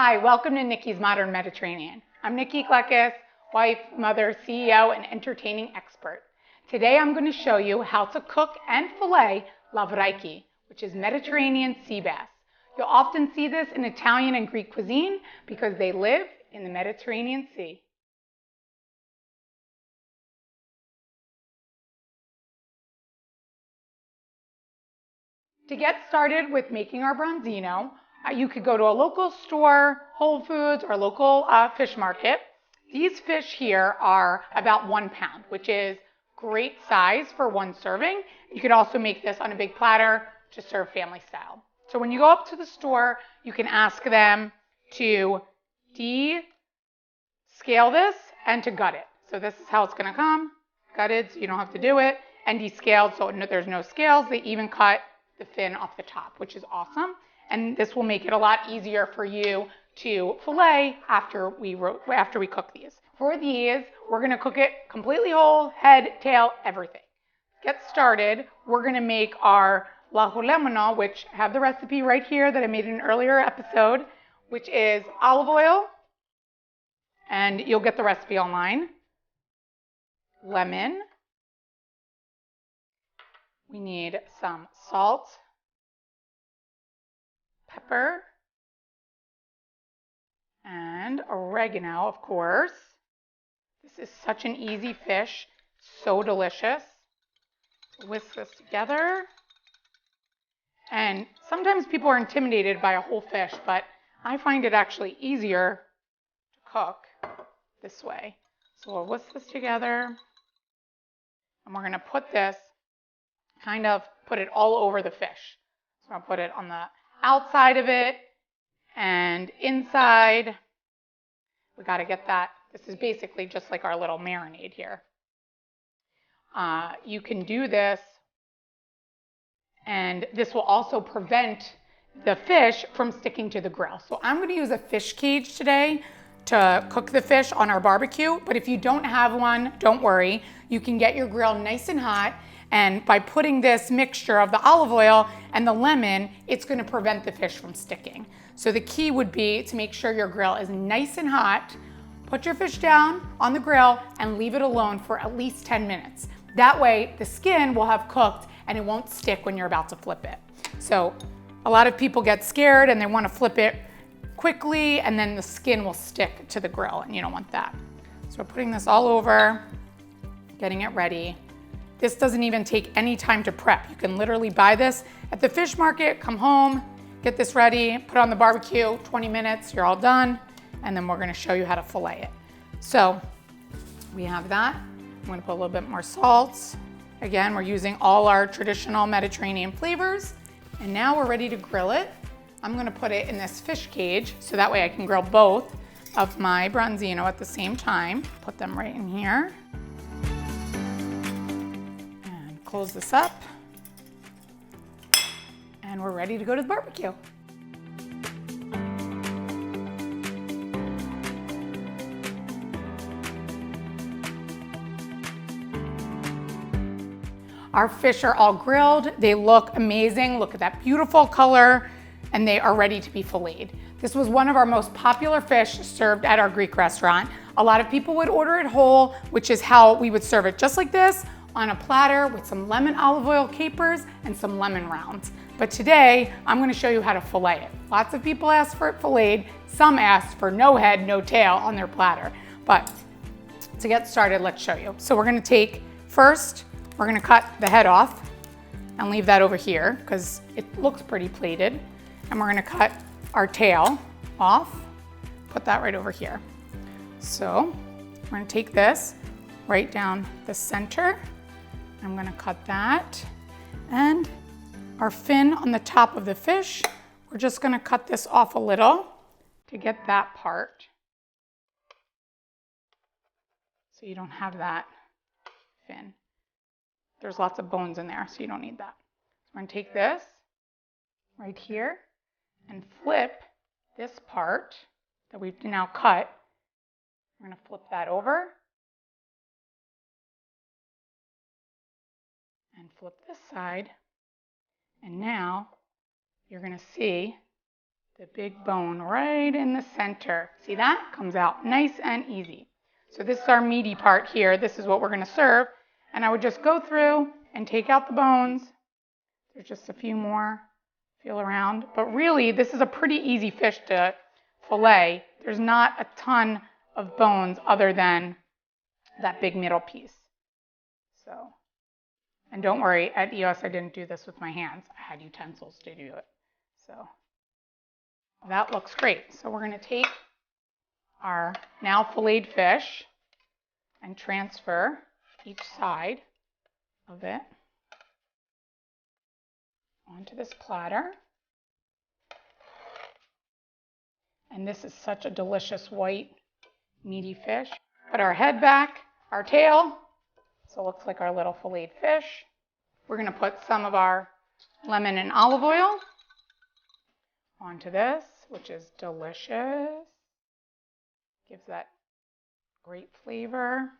Hi, welcome to Nikki's Modern Mediterranean. I'm Nikki Klekis, wife, mother, CEO, and entertaining expert. Today I'm going to show you how to cook and fillet Lavraki, which is Mediterranean sea bass. You'll often see this in Italian and Greek cuisine because they live in the Mediterranean Sea. To get started with making our branzino, you could go to a local store, Whole Foods, or local fish market. These fish here are about 1 pound, which is great size for one serving. You could also make this on a big platter to serve family style. So when you go up to the store, you can ask them to descale this and to gut it. So this is how it's going to come, gutted so you don't have to do it, and descaled so there's no scales. They even cut the fin off the top, which is awesome. And this will make it a lot easier for you to fillet after we cook these. For these, we're going to cook it completely whole, head, tail, everything. Get started. We're going to make our lavraki, which I have the recipe right here that I made in an earlier episode, which is olive oil, and you'll get the recipe online. Lemon. We need some salt, pepper, and oregano, of course. This is such an easy fish, so delicious. Whisk this together. And sometimes people are intimidated by a whole fish, but I find it actually easier to cook this way. So we'll whisk this together, and we're going to put this, put it all over the fish. So I'll put it on the outside of it and inside. We got to get that. This is basically just like our little marinade here. You can do this, and this will also prevent the fish from sticking to the grill. So I'm going to use a fish cage today to cook the fish on our barbecue, but if you don't have one, don't worry. You can get your grill nice and hot, and by putting this mixture of the olive oil and the lemon, it's going to prevent the fish from sticking. So the key would be to make sure your grill is nice and hot. Put your fish down on the grill and leave it alone for at least 10 minutes. That way the skin will have cooked and it won't stick when you're about to flip it. So a lot of people get scared and they want to flip it quickly and then the skin will stick to the grill, and you don't want that. So we're putting this all over, getting it ready. This doesn't even take any time to prep. You can literally buy this at the fish market, come home, get this ready, put it on the barbecue, 20 minutes, you're all done, and then we're gonna show you how to fillet it. So we have that. I'm gonna put a little bit more salt. Again, we're using all our traditional Mediterranean flavors, and now we're ready to grill it. I'm gonna put it in this fish cage so that way I can grill both of my branzino at the same time. Put them right in here. Close this up, and we're ready to go to the barbecue. Our fish are all grilled. They look amazing. Look at that beautiful color, and they are ready to be filleted. This was one of our most popular fish served at our Greek restaurant. A lot of people would order it whole, which is how we would serve it, just like this, on a platter with some lemon olive oil capers and some lemon rounds. But today, I'm gonna show you how to fillet it. Lots of people ask for it filleted. Some ask for no head, no tail on their platter. But to get started, let's show you. So we're gonna we're gonna cut the head off and leave that over here because it looks pretty plated. And we're gonna cut our tail off, put that right over here. So we're gonna take this right down the center. I'm gonna cut that. And our fin on the top of the fish, we're just gonna cut this off a little to get that part. So you don't have that fin. There's lots of bones in there, so you don't need that. So we're gonna take this right here and flip this part that we've now cut. We're gonna flip that over and flip this side. And now you're gonna see the big bone right in the center. See that? Comes out nice and easy. So this is our meaty part here. This is what we're going to serve. And I would just go through and take out the bones. There's just a few more. Feel around. But really, this is a pretty easy fish to fillet. There's not a ton of bones other than that big middle piece. So, and don't worry, at EOS I didn't do this with my hands. I had utensils to do it. So that looks great. So we're going to take our now filleted fish and transfer each side of it onto this platter. And this is such a delicious white meaty fish. Put our head back, our tail, so it looks like our little filleted fish. We're going to put some of our lemon and olive oil onto this, which is delicious. Gives that great flavor.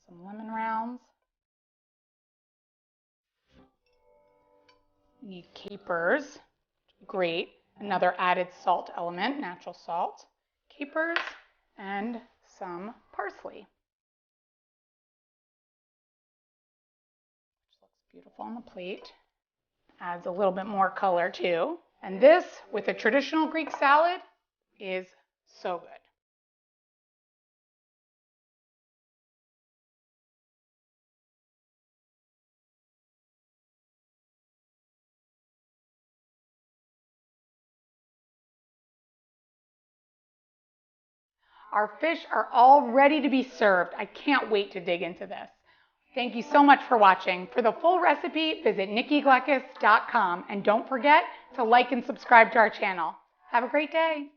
Some lemon rounds. We need capers. Great. Another added salt element, natural salt. Capers and some parsley. Which looks beautiful on the plate. Adds a little bit more color too. And this, with a traditional Greek salad, is so good. Our fish are all ready to be served. I can't wait to dig into this. Thank you so much for watching. For the full recipe, visit nikkigleckis.com and don't forget to like and subscribe to our channel. Have a great day.